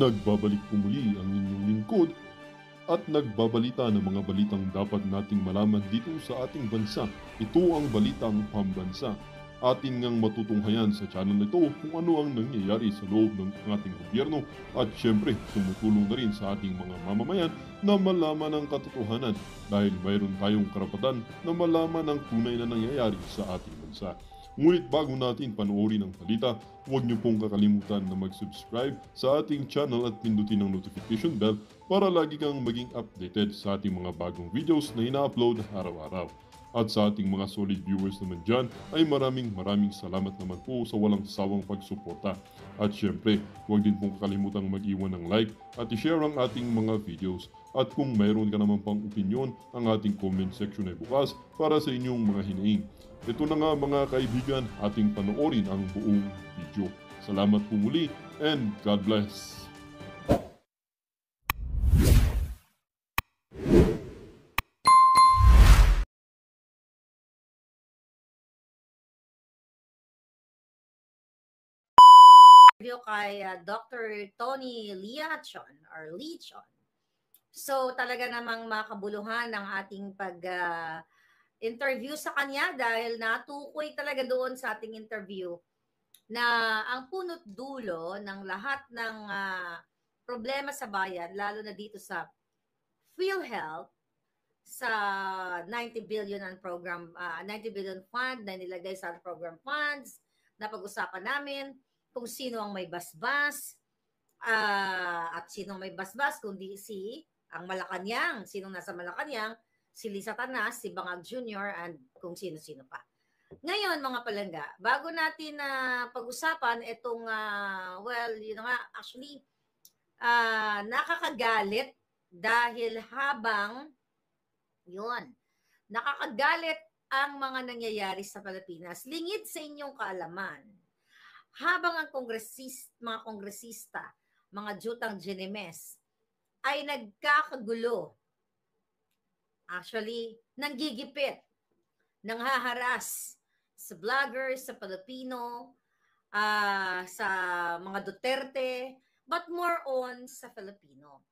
Nagbabalik po muli ang inyong lingkod at nagbabalita ng mga balitang dapat nating malaman dito sa ating bansa. Ito ang Balitang Pambansa. Atin ngang matutunghayan sa channel na ito kung ano ang nangyayari sa loob ng ating gobyerno at syempre tumutulong na rin sa ating mga mamamayan na malaman ang katotohanan dahil mayroon tayong karapatan na malaman ang tunay na nangyayari sa ating bansa. Ngunit bago natin panoorin ang balita, huwag niyo pong kakalimutan na mag-subscribe sa ating channel at pindutin ang notification bell para lagi kang maging updated sa ating mga bagong videos na ina-upload araw-araw. At sa ating mga solid viewers naman dyan ay maraming salamat naman po sa walang sawang pagsuporta. At syempre, huwag din pong kakalimutan mag-iwan ng like at i-share ang ating mga videos. At kung mayroon ka naman pang opinion, ang ating comment section ay bukas para sa inyong mga hinaing. Ito na nga mga kaibigan, ating panoorin ang buong video. Salamat po muli and God bless! Kay Dr. Tony Liachon or Lichon. So talaga namang makabuluhan ang ating interview sa kanya dahil natukoy talaga doon sa ating interview na ang punot dulo ng lahat ng problema sa bayan, lalo na dito sa PhilHealth, sa 90 billion ang program, 90 billion fund na nilagay sa program funds, na pag-usapan namin kung sino ang may basbas, at sino may basbas, kundi ang Malacanang, sinong nasa Malacanang, si Lisa Tanas, si Bangag Jr., and kung sino-sino pa. Ngayon, mga palangga, bago natin pag-usapan itong, actually, nakakagalit dahil nakakagalit ang mga nangyayari sa Pilipinas. Lingid sa inyong kaalaman, habang ang mga kongresista, mga jutang Ginemes, ay nagkakagulo, actually, nanggigipit, nanghaharas sa vloggers, sa Pilipino, sa mga Duterte, but more on sa Filipino.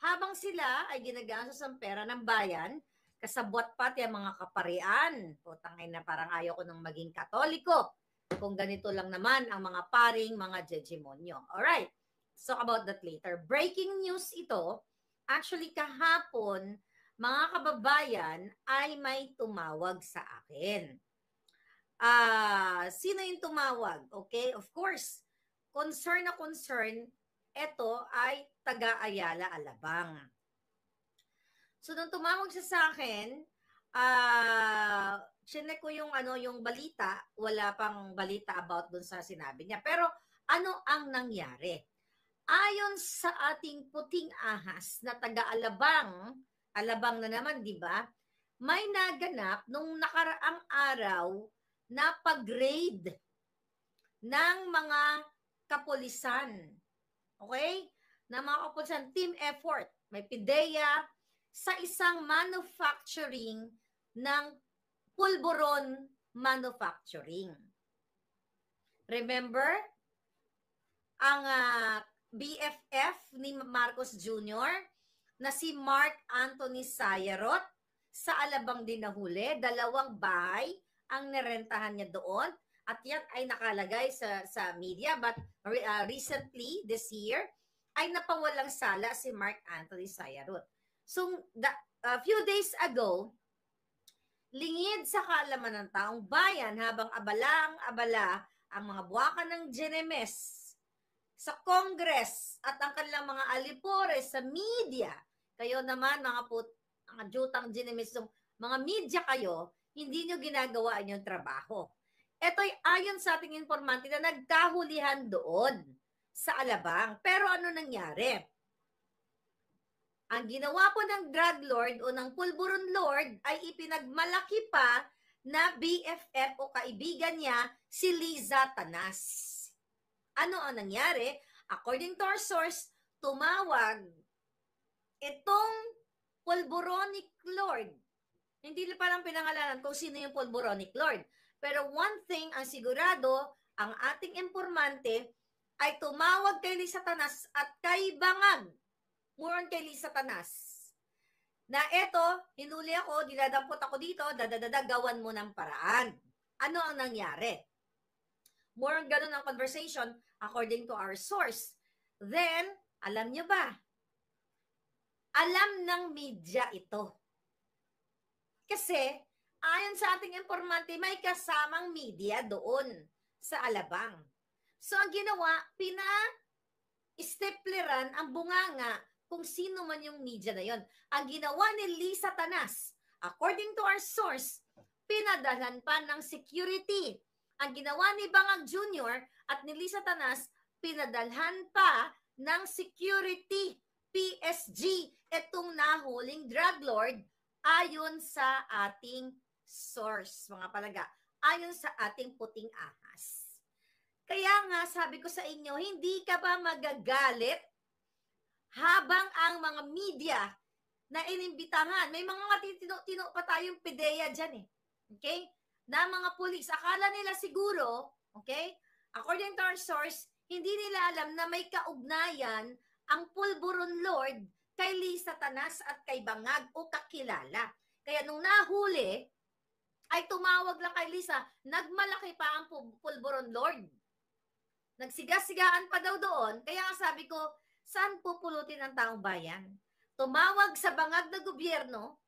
Habang sila ay ginagastos ang pera ng bayan, kasabwat pati ang mga kaparian. Putangay na parang ayaw ko nang maging Katoliko kung ganito lang naman ang mga paring mga jejemonyo. Alright, so about that later. Breaking news ito, actually kahapon, mga kababayan ay may tumawag sa akin. Sino yung tumawag? Okay, of course, concern na concern, ito ay taga-Ayala, Alabang. So, nung tumawag siya sa akin, chinek ko yung balita, wala pang balita about dun sa sinabi niya. Pero, ano ang nangyari? Ayon sa ating puting ahas na taga-Alabang, Alabang na naman, di ba? May naganap nung nakaraang araw na pag-raid ng mga kapulisan. Okay? Na mga kapulisan, team effort. May PIDEA sa isang manufacturing ng pulburon manufacturing. Remember? Ang BFF ni Marcos Jr. na si Mark Anthony Sayarot sa Alabang din nahuli. 2 bahay ang nirentahan niya doon. At yan ay nakalagay sa media. But recently, this year, ay napawalang sala si Mark Anthony Sayarot. So, a few days ago, lingid sa kaalaman ng taong bayan habang abala ang mga buwakan ng Ginemes sa Congress at ang kanilang mga alipores sa media. Kayo naman, mga jutang Ginemes, mga media kayo, hindi nyo ginagawa yung trabaho. Ito'y ayon sa ating informante na nagkahulihan doon sa Alabang. Pero ano nangyari? Ang ginawa po ng drug lord o ng pulburon lord ay ipinagmalaki pa na BFF o kaibigan niya si Liza Tanas. Ano ang nangyari? According to our source, tumawag itong pulburonic lord. Hindi pa lang pinangalanan kung sino yung pulburonic lord. Pero one thing ang sigurado, ang ating informante, ay tumawag kay Satanas at kay Bangag. More on kay Satanas. Na eto, hinuli ako, dinadampot ako dito, gawan mo ng paraan. Ano ang nangyari? More on ganun ang conversation according to our source. Then, alam nyo ba? Alam ng media ito. Kasi, ayon sa ating informante, may kasamang media doon sa Alabang. So, ang ginawa, pina-stepleran ang bunganga kung sino man yung media na yon. Ang ginawa ni Lisa Tanas, according to our source, pinadalhan pa ng security. Ang ginawa ni Bangag Jr. at ni Lisa Tanas, pinadalhan pa ng security, PSG, itong nahuling drug lord, ayon sa ating source, mga palaga, ayon sa ating puting ahas. Kaya nga, sabi ko sa inyo, hindi ka ba magagalit habang ang mga media na inimbitahan, may mga matitino pa tayong PDEA dyan eh. Okay? Na mga pulis, akala nila siguro, okay? According to our source, hindi nila alam na may kaugnayan ang Pulburon Lord kay Lisa Tanas at kay Bangag o kakilala. Kaya nung nahuli, ay tumawag lang kay Lisa, nagmalaki pa ang Pulburon Lord. Nagsiga-sigaan pa daw doon, kaya sabi ko, saan pupulutin ang taong bayan? Tumawag sa bangag na gobyerno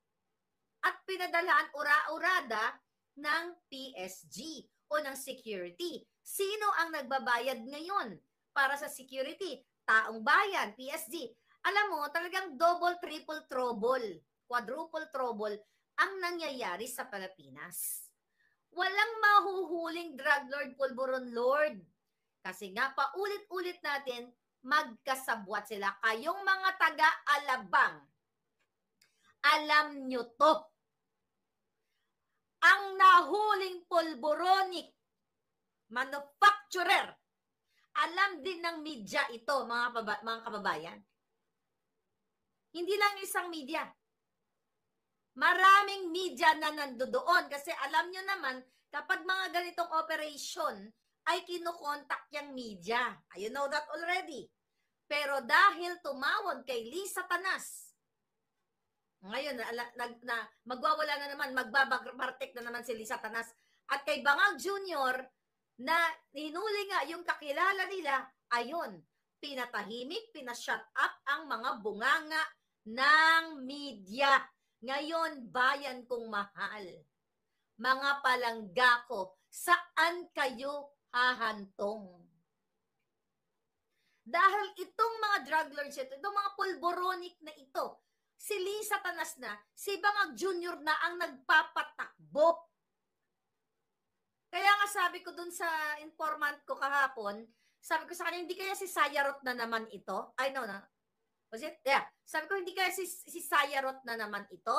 at pinadalaan ura-urada ng PSG o ng security. Sino ang nagbabayad ngayon para sa security? Taong bayan, PSG. Alam mo, talagang double, triple trouble, quadruple trouble ang nangyayari sa Pilipinas. Walang mahuhuling drug lord, pulburon lord. Kasi nga, paulit-ulit natin, magkasabwat sila. Kayong mga taga-Alabang, alam nyo to. Ang nahuling pulboronic manufacturer, alam din ng media ito, mga kababayan. Hindi lang isang media. Maraming media na nandoon kasi alam nyo naman, kapag mga ganitong operation, ay kinukontak yung media. You know that already. Pero dahil tumawag kay Lisa Tanas, ngayon, magwawala na naman, magbabartek na naman si Lisa Tanas, at kay Bangag Jr., na hinuli nga yung kakilala nila, ayun, pinatahimik, pinashut up ang mga bunganga ng media. Ngayon, bayan kong mahal, mga palangga ko, saan kayo hahantong? Dahil itong mga drug lords ito, itong mga pulboronic na ito, si Lisa Tanas na, si Bangag Jr. na ang nagpapatakbo. Kaya nga sabi ko dun sa informant ko kahapon, sabi ko sa kanya, hindi kaya si Sayarot na naman ito? I know na. Was it? Yeah. Sabi ko, hindi kaya si Sayarot na naman ito?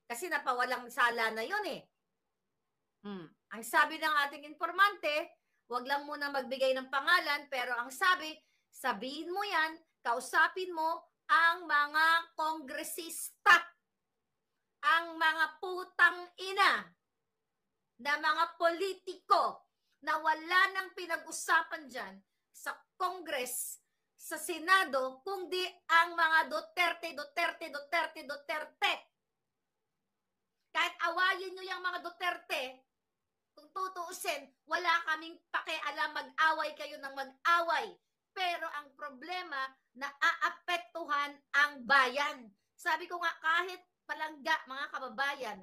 Kasi napawalang sala na yun eh. Ang sabi ng ating informante, wag lang muna magbigay ng pangalan, pero ang sabi, sabihin mo yan, kausapin mo ang mga kongresista, ang mga putang ina, na mga politiko na wala nang pinag-usapan dyan sa Congress, sa Senado, kundi ang mga Duterte. Kahit awayin nyo yung mga Duterte, kung tutuusin, wala kaming pakialam, mag-away kayo ng mag-away. Pero ang problema, naaapektuhan ang bayan. Sabi ko nga, kahit palangga, mga kababayan,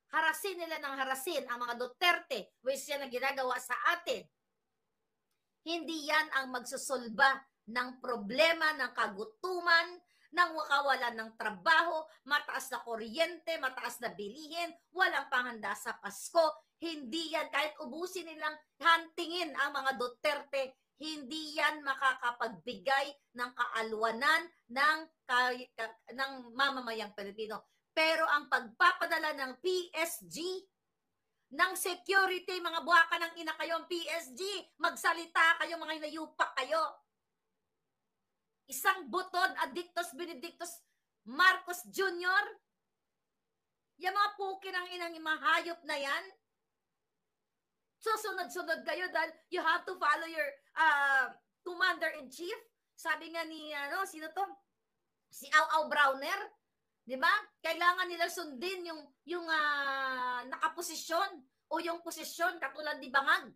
harasin nila ng harasin ang mga Duterte, which yan ang ginagawa sa atin. Hindi yan ang magsusolba ng problema ng kagutuman, ng wakawalan ng trabaho, mataas na kuryente, mataas na bilihin, walang panghanda sa Pasko. Hindi yan, kahit ubusin nilang hantingin ang mga Duterte, hindi yan makakapagbigay ng kaalwanan ng mamamayang Pilipino. Pero ang pagpapadala ng PSG, ng security, mga buwaka ng ina kayo ang PSG, magsalita kayo, mga inayupak kayo. Isang buton, Adictos Benedictus Marcos Jr., yung mga pukin ng inang mahayop na yan, susunod-sunod kayo dahil you have to follow your Commander-in-Chief. Sabi nga ni, sino to? Si Au Browner. Di ba? Kailangan nila sundin yung nakaposisyon o yung posisyon katulad ni Bangag.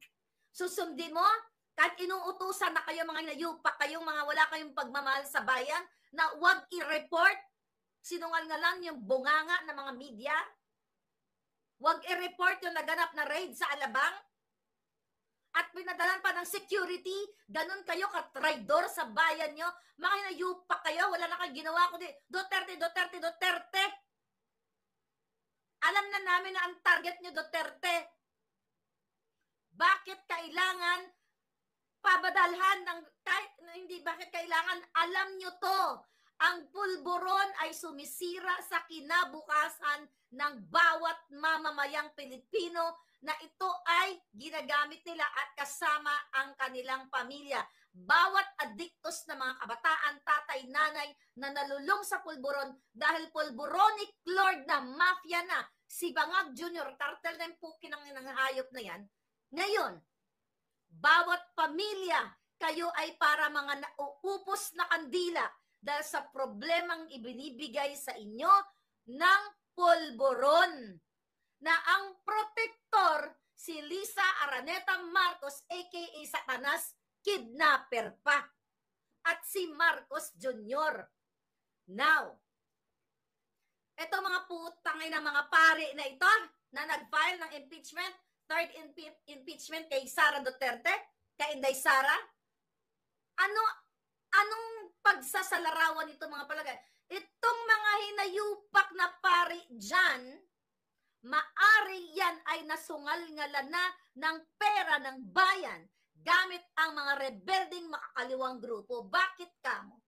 Susundin mo, kahit inuutusan na kayo mga inayupak, kayong mga wala kayong pagmamahal sa bayan, na wag i-report, sinungalingalan yung bunganga ng mga media, wag i-report yung naganap na raid sa Alabang, at pinadalan pa ng security, ganun kayo ka-traidor sa bayan nyo, mga inayupak kayo, wala na kayong ginawa kundi Duterte, Duterte, Duterte. Alam na namin na ang target nyo, Duterte. Bakit kailangan pabadalhan ng, hindi, bakit kailangan, alam nyo to, ang pulburon ay sumisira sa kinabukasan ng bawat mamamayang Pilipino na ito ay ginagamit nila at kasama ang kanilang pamilya. Bawat adiktos na mga kabataan, tatay, nanay na nalulong sa pulburon dahil pulburonic lord na mafia na si Bangag Jr., cartel na yung pukin ng hayop na yan. Ngayon, bawat pamilya, kayo ay para mga nauupos na kandila dahil sa problemang ibinibigay sa inyo ng pulburon na ang protector si Lisa Araneta Marcos aka Satanas kidnapper pa at si Marcos Jr. Now, ito mga putangay na mga pari na ito na nag-file ng impeachment, third impeachment kay Sara Duterte, kay Inday Sara, anong pagsasalarawan nito mga palagay? Itong mga hinayupak na pari dyan, maari yan ay nasungal-ngalan na ng pera ng bayan gamit ang mga rebelding makakaliwang grupo. Bakit kamo?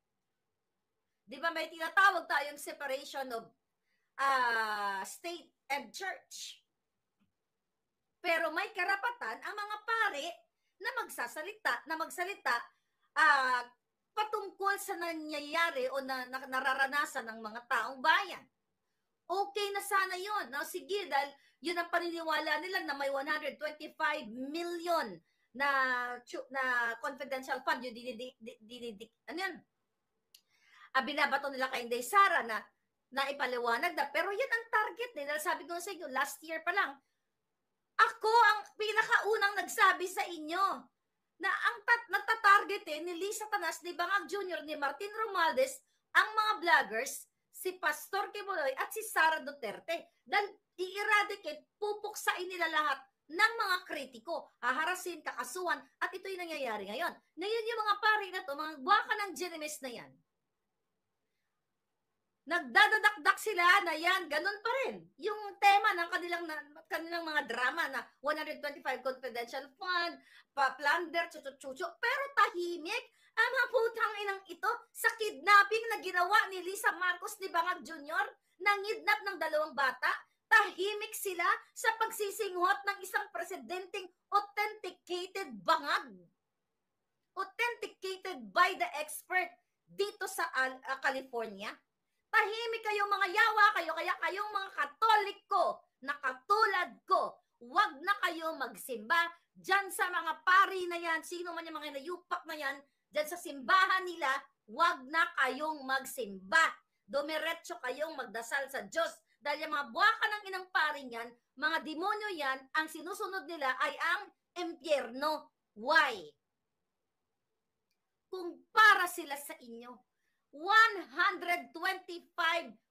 Di ba may tinatawag tayong separation of state and church? Pero may karapatan ang mga pari na magsalita patungkol sa nangyayari o nararanasan ng mga taong bayan. Okay na sana yun. Now, sige, dahil yun ang paniniwala nila na may 125 million na confidential fund, yung binabato nila kay Inday Sara na ipaliwanag na. Pero yun ang target nila. Sabi ko sa inyo, last year pa lang, ako ang pinakaunang nagsabi sa inyo na ang nagtatarget ni Lisa Tanas, ni Bangag Jr., ni Martin Romualdez, ang mga vloggers, si Pastor Kibuloy at si Sara Duterte. Dahil i-eradicate, pupuksain nila lahat ng mga kritiko, haharasin, kakasuhan, at ito'y nangyayari ngayon. Ngayon yung mga pari na to, mga buwaka ng Genemes na yan, nagdadadakdak sila na yan, ganun pa rin. Yung tema ng kanilang mga drama na 125 confidential fund, plunder, chuchu-chuchu, pero tahimik ang mga putang inang ito sa kidnapping na ginawa ni Lisa Marcos ni Bangag Jr. Nangidnap ng 2 bata. Tahimik sila sa pagsisinghot ng isang presidenteng authenticated bangag. Authenticated by the expert dito sa California. Tahimik kayong mga yawa kayo, kaya kayong mga Katoliko na katulad ko, wag na kayo magsimba dyan sa mga pari na yan, sino man yung mga nayupak na yan, dyan sa simbahan nila, wag na kayong magsimba. Dumiretso kayong magdasal sa Diyos. Dahil yung mga buwaka ng inang paring yan, mga demonyo yan, ang sinusunod nila ay ang impyerno. Why? Kung para sila sa inyo, 125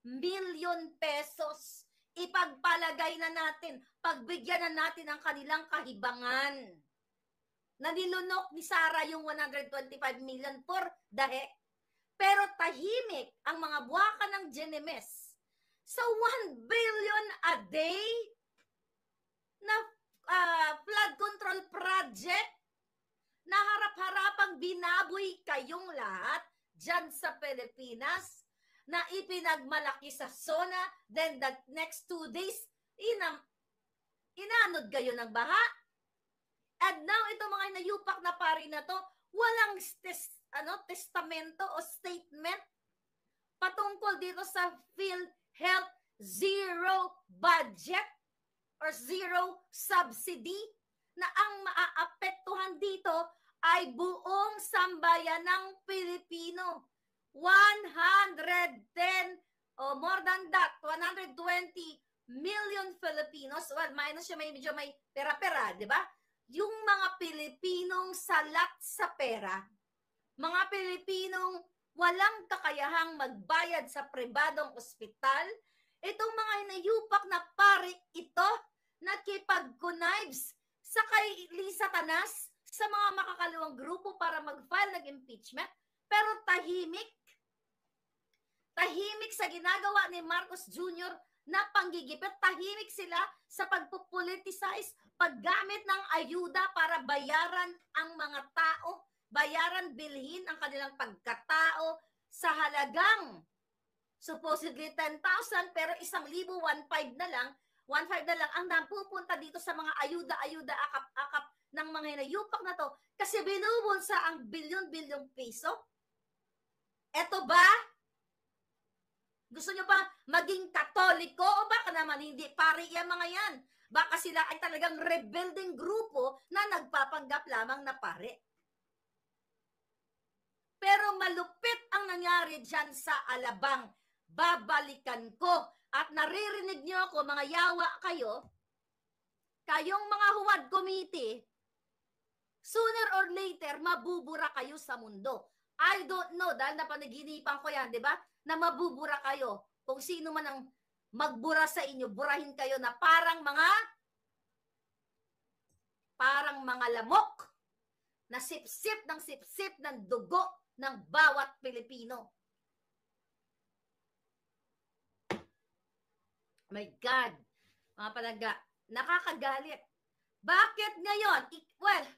million pesos ipagpalagay na natin, pagbigyan na natin ang kanilang kahibangan. Nanilunok ni Sara yung 125 million for the heck. Pero tahimik ang mga buwaka ng Genemes. So 1 billion a day na flood control project na harap-harapang binaboy kayong lahat dyan sa Pilipinas na ipinagmalaki sa SONA, then the next 2 days, inanod kayo ng baha. And now, ito mga nayupak na pari na to, walang testamento o statement patungkol dito sa PhilHealth zero budget or zero subsidy na ang maaapektuhan dito ay buong sambayan ng Pilipino. 110 o more than that, 120 million Filipinos. Well, minus siya, medyo may pera-pera, di ba? Yung mga Pilipinong salat sa pera, mga Pilipinong walang kakayahang magbayad sa pribadong ospital, itong mga hinayupak na pari ito, nakipag-connives sa kay Lisa Tanas, sa mga makakaluwang grupo para mag-file ng impeachment, pero tahimik sa ginagawa ni Marcos Jr. na panggigipit, tahimik sila sa pagpupoliticize, paggamit ng ayuda para bayaran ang mga tao, bayaran, bilhin ang kanilang pagkatao sa halagang supposedly 10,000 pero 1,000, 1,500 na lang ang napupunta dito sa mga ayuda-ayuda, akap-akap ng mga hinayupak na to kasi binubulsa ang bilyon-bilyong piso. Eto ba? Gusto nyo pa maging Katoliko o baka naman hindi pari yan mga yan? Baka sila ay talagang rebuilding grupo na nagpapanggap lamang na pari. Pero malupit ang nangyari dyan sa Alabang. Babalikan ko. At naririnig nyo ako, mga yawa kayo, kayong mga huwad committee, sooner or later, mabubura kayo sa mundo. I don't know, dahil napanaginipan ko yan, di ba? Na mabubura kayo. Kung sino man ang magbura sa inyo, burahin kayo na parang mga lamok na sip-sip ng dugo ng bawat Pilipino. My God, mga palangga, nakakagalit. Bakit ngayon? Well,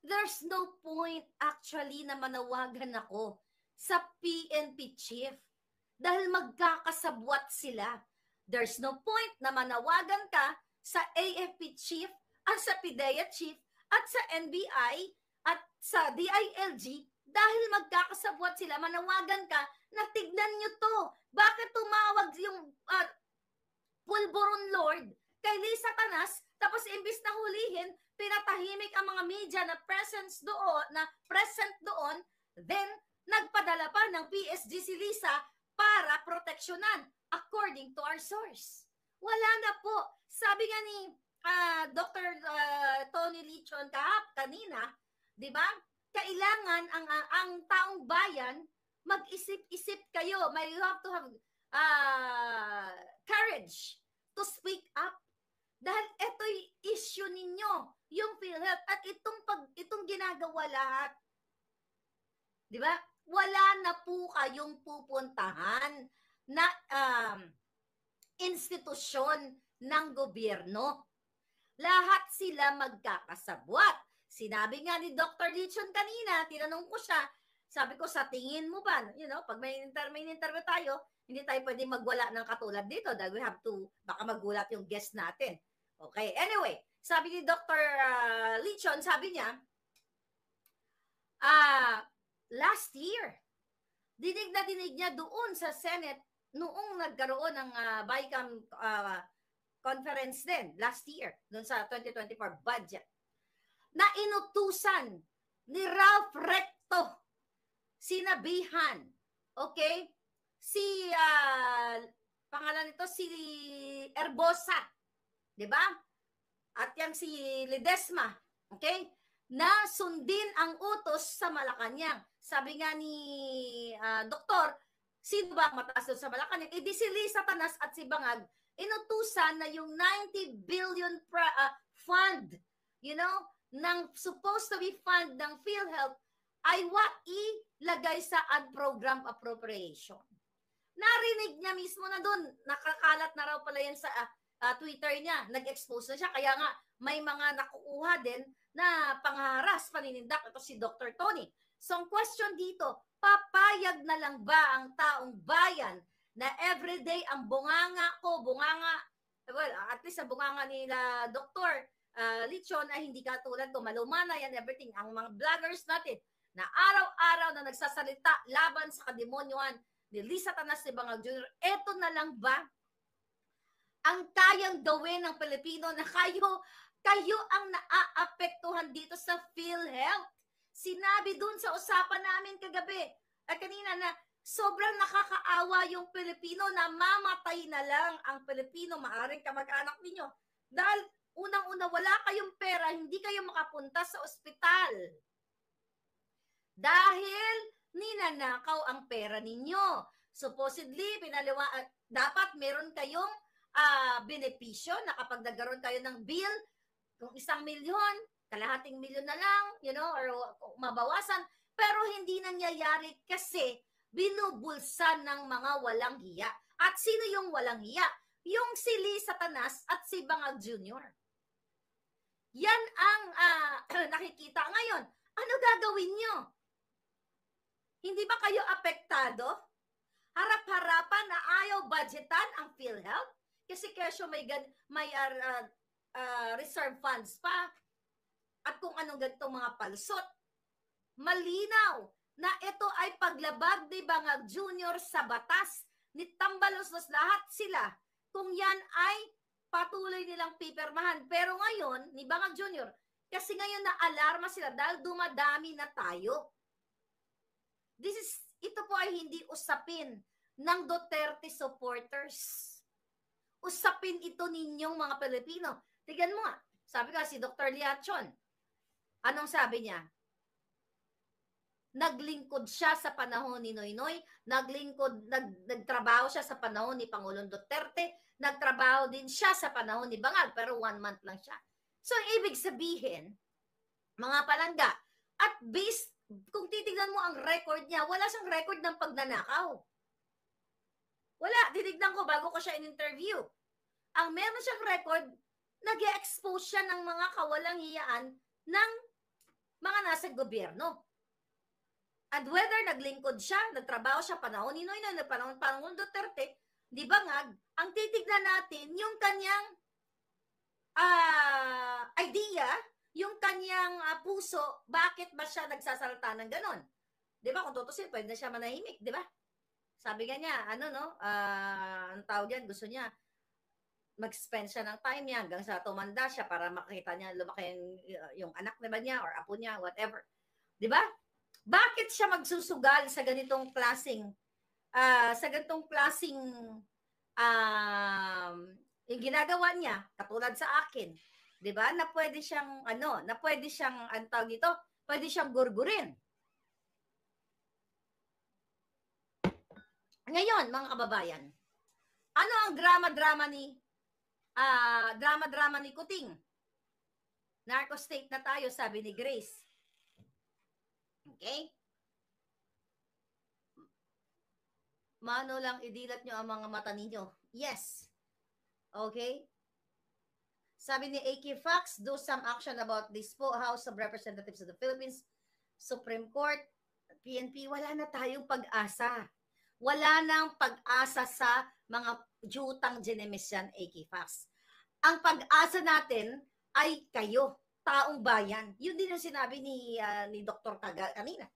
there's no point actually na manawagan ako sa PNP chief dahil magkakasabwat sila. There's no point na manawagan ka sa AFP chief at sa PIDEA chief at sa NBI at sa DILG dahil magkakasabwat sila. Manawagan ka na tignan nyo to. Bakit tumawag yung Pulburon Lord kay Lisa Tanas, tapos imbis na hulihin, pinatahimik ang mga media na present doon, then nagpadala pa ng PSG si Lisa para proteksyonan according to our source. Wala na po. Sabi nga ni Dr. Tony Lichon kanina, di ba? Kailangan ang taong bayan mag-isip-isip kayo. You have to have courage to speak up. Dahil ito'y issue ninyo, yung PhilHealth, at itong ginagawa lahat. Di ba? Wala na po kayong pupuntahan na institusyon ng gobyerno. Lahat sila magkakasabwat. Sinabi nga ni Dr. Lichon kanina, tinanong ko siya, sabi ko, sa tingin mo ba, pag may interview tayo, hindi tayo pwede magwala ng katulad dito dahil we have to, baka magulat yung guest natin. Okay, anyway, sabi ni Dr. Lichon, sabi niya, last year, dinig niya doon sa Senate noong nagkaroon ng BICAM conference din, last year, doon sa 2024 budget, na inutusan ni Ralph Recto, sinabihan, okay, si pangalan nito si Erbosa, 'di ba? At yang si Ledesma, okay? Na sundin ang utos sa Malacanang. Sabi nga ni doktor, sino ba mataas doon sa Malacanang? Di si Lisa Tanas at si Bangag inutusan na yung 90 billion fund, ng supposed to be fund ng PhilHealth ay ilagay sa unprogrammed appropriation. Narinig niya mismo na doon, nakakalat na raw pala yan sa Twitter niya, nag-expose na siya, kaya nga may mga nakukuha din na pangharas, paninindak, ito si Dr. Tony. So ang question dito, papayag na lang ba ang taong bayan na everyday ang bunganga, well, at least ang bunganga nila Dr. Lichon ay hindi katulad ko, malumana yan, everything, ang mga vloggers natin, na araw-araw na nagsasalita laban sa kademonyohan ni Lisa Tanas ni Bangag Jr., eto na lang ba ang kayang gawin ng Pilipino na kayo ang naaapektuhan dito sa PhilHealth? Sinabi dun sa usapan namin kagabi, kanina na sobrang nakakaawa yung Pilipino na mamatay na lang ang Pilipino, maaring kamag-anak ninyo. Dahil unang-una, wala kayong pera, hindi kayo makapunta sa ospital. Dahil ninanakaw ang pera ninyo. Supposedly, dapat meron kayong benepisyo na kapag nagkaroon kayo ng bill, kung 1 milyon, kalahating milyon na lang, or mabawasan. Pero hindi nangyayari kasi binubulsan ng mga walang hiya. At sino yung walang hiya? Yung si Lee Satanas at si Bangag Jr. Yan ang nakikita ngayon. Ano gagawin nyo? Hindi ba kayo apektado? Harap-harapan na ayaw budgetan ang PhilHealth? Kasi kesyo may reserve funds pa. At kung anong ganitong mga palsot. Malinaw na ito ay paglabag ni Bangag Jr. sa batas. Ni Tambaluslos lahat sila. Kung yan ay patuloy nilang pipirmahan. Pero ngayon, ni Bangag Jr., kasi ngayon na-alarma sila dahil dumadami na tayo. Ito po ay hindi usapin ng Duterte supporters. Usapin ito ninyong mga Pilipino. Tignan mo nga, sabi ka si Dr. Liachon, anong sabi niya? Naglingkod siya sa panahon ni Noynoy, nagtrabaho siya sa panahon ni Pangulong Duterte, nagtrabaho din siya sa panahon ni Bangag, pero 1 month lang siya. So, ibig sabihin, mga palangga, at based, kung titignan mo ang record niya, wala siyang record ng pagnanakaw. Wala, titignan ko bago ko siya in-interview. Ang meron siyang record, nag-expose siya ng mga kawalang hiyaan ng mga nasa gobyerno. And whether naglingkod siya, nagtrabaho siya, panahon ni Noynoy, panahon Duterte, di ba nga, ang titignan natin, yung kanyang idea, yung kanyang puso, bakit ba siya nagsasalita ng ganon? Di ba, kung tutusin, pwede na siya manahimik, di ba? Sabi nga niya, ang tawag yan, gusto niya, mag-spend siya ng time niya hanggang sa tumanda siya para makita niya, lumaki yung anak na niya or apo niya, whatever. Di ba? Bakit siya magsusugal sa ganitong klaseng yung ginagawa niya katulad sa akin, 'di ba? Na pwede siyang antawag dito, pwede siyang gurgurin. Ngayon, mga kababayan, ano ang drama-drama ni Kuting? Narco state na tayo, sabi ni Grace. Okay? Mano lang idilat nyo ang mga mata ninyo. Yes. Okay? Sabi ni AK Fox, do some action about this po, House of Representatives of the Philippines, Supreme Court, PNP, wala na tayong pag-asa. Wala nang pag-asa sa mga jutang Genemesian AK Fox. Ang pag-asa natin ay kayo, taong bayan. Yun din ang sinabi ni Dr. Tagal kanina.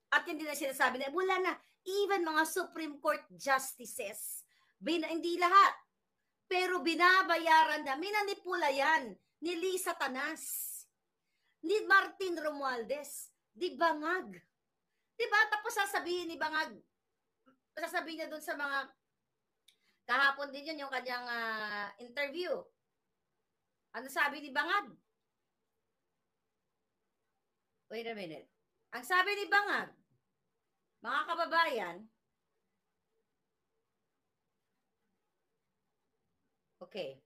At yun din ang sinasabi na, wala na, even mga Supreme Court justices, hindi lahat, pero binabayaran na, minanipula yan, ni Lee Satanas, ni Martin Romualdez, di Bangag. Diba? Tapos sasabihin ni Bangag, sasabihin niya dun sa mga, kahapon din yun yung kanyang interview. Ano sabi ni Bangag? Wait a minute. Ang sabi ni Bangag, mga kababayan, okay,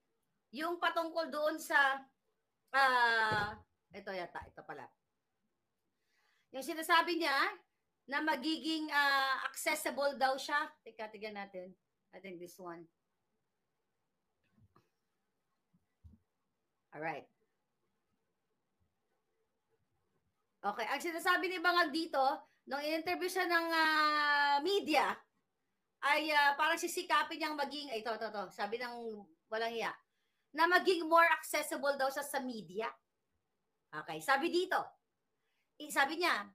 yung patungkol doon sa, ito pala. Yung sinasabi niya, na magiging accessible daw siya. Tignan natin. I think this one. Alright. Okay, ang sinasabi ni Bangag dito, nung in-interview siya ng media, ay parang sisikapin niyang maging, ito, sabi ng walang hiya, na maging more accessible daw siya sa media. Okay, sabi dito, sabi niya,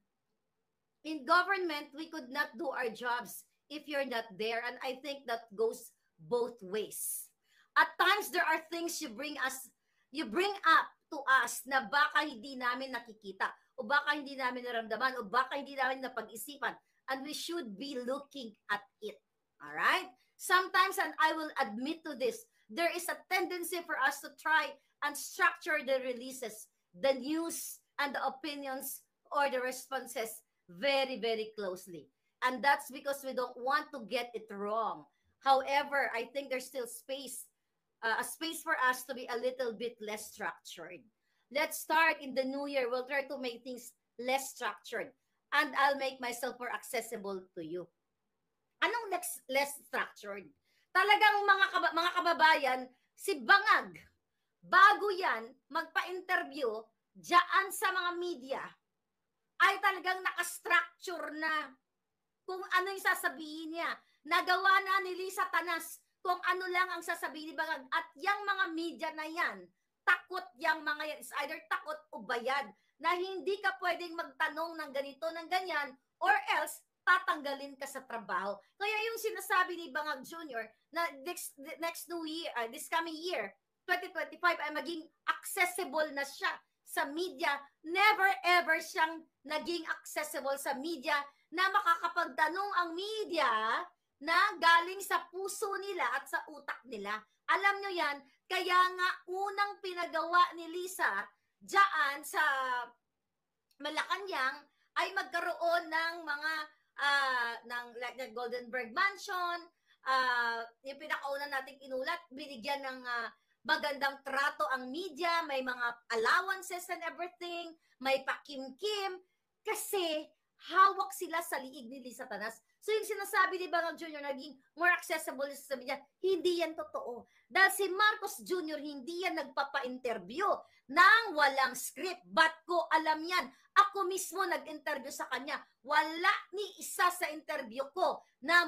in government, we could not do our jobs if you're not there, and I think that goes both ways. At times, there are things you bring up to us na baka hindi namin nakikita. o baka hindi namin naramdaman, o baka hindi namin napag-isipan. And we should be looking at it. Alright? Sometimes, and I will admit to this, there is a tendency for us to try and structure the releases, the news, and the opinions or the responses very, very closely. And that's because we don't want to get it wrong. However, I think there's still a space for us to be a little bit less structured. Let's start in the new year. We'll try to make things less structured. And I'll make myself more accessible to you. Anong less structured? Talagang mga kababayan, si Bangag, bago yan magpa-interview diyan sa mga media, ay talagang nakastructure na kung ano yung sasabihin niya. Nagawa na ni Lisa Tanas kung ano lang ang sasabihin ni Bangag. At yung mga media na yan, takot yung mga yan. It's either takot o bayad na hindi ka pwedeng magtanong ng ganito, ng ganyan, or else tatanggalin ka sa trabaho. Kaya yung sinasabi ni Bangag Jr. na next new year, this coming year, 2025, ay maging accessible na siya sa media. Never ever siyang naging accessible sa media na makakapagtanong ang media na galing sa puso nila at sa utak nila. Alam nyo yan, kaya nga unang pinagawa ni Lisa diyan sa Malacanang ay magkaroon ng mga like the Goldenberg Mansion, yung pinakauna nating inulat, binigyan ng magandang trato ang media, may mga allowances and everything, may pakim-kim, kasi hawak sila sa liig ni Lisa Tanas. So yung sinasabi ni Bangag Jr. naging more accessible sa media, hindi yan totoo. Dahil si Marcos Jr. hindi yan nagpapa-interview nang walang script. Ba't ko alam yan? Ako mismo nag-interview sa kanya. Wala ni isa sa interview ko na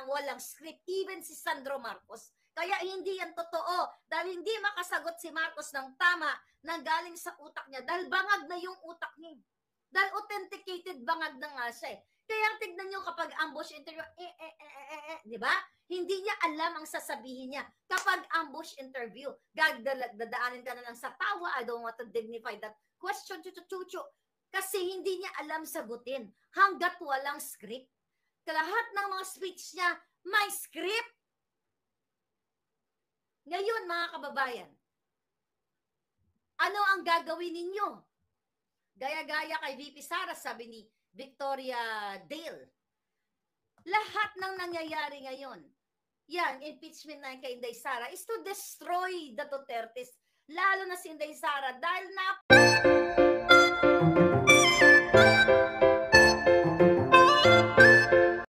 walang script. Even si Sandro Marcos. Kaya hindi yan totoo. Dahil hindi makasagot si Marcos ng tama na galing sa utak niya. Dahil bangag na yung utak niya. Dahil authenticated bangag na nga siya. Kaya tignan nyo kapag ambush interview, di ba? Hindi niya alam ang sasabihin niya. Kapag ambush interview, dadaanin ka na lang sa tawa, I don't want to dignify that question, chuchu. Kasi hindi niya alam sagutin hanggat walang script. Lahat ng mga speech niya, may script. Ngayon, mga kababayan, ano ang gagawin ninyo? Gaya-gaya kay VP Sara, sabi ni Victoria Dale. Lahat ng nangyayari ngayon, yan, impeachment na kay Inday Sara is to destroy the Dutertes, lalo na si Inday Sara dahil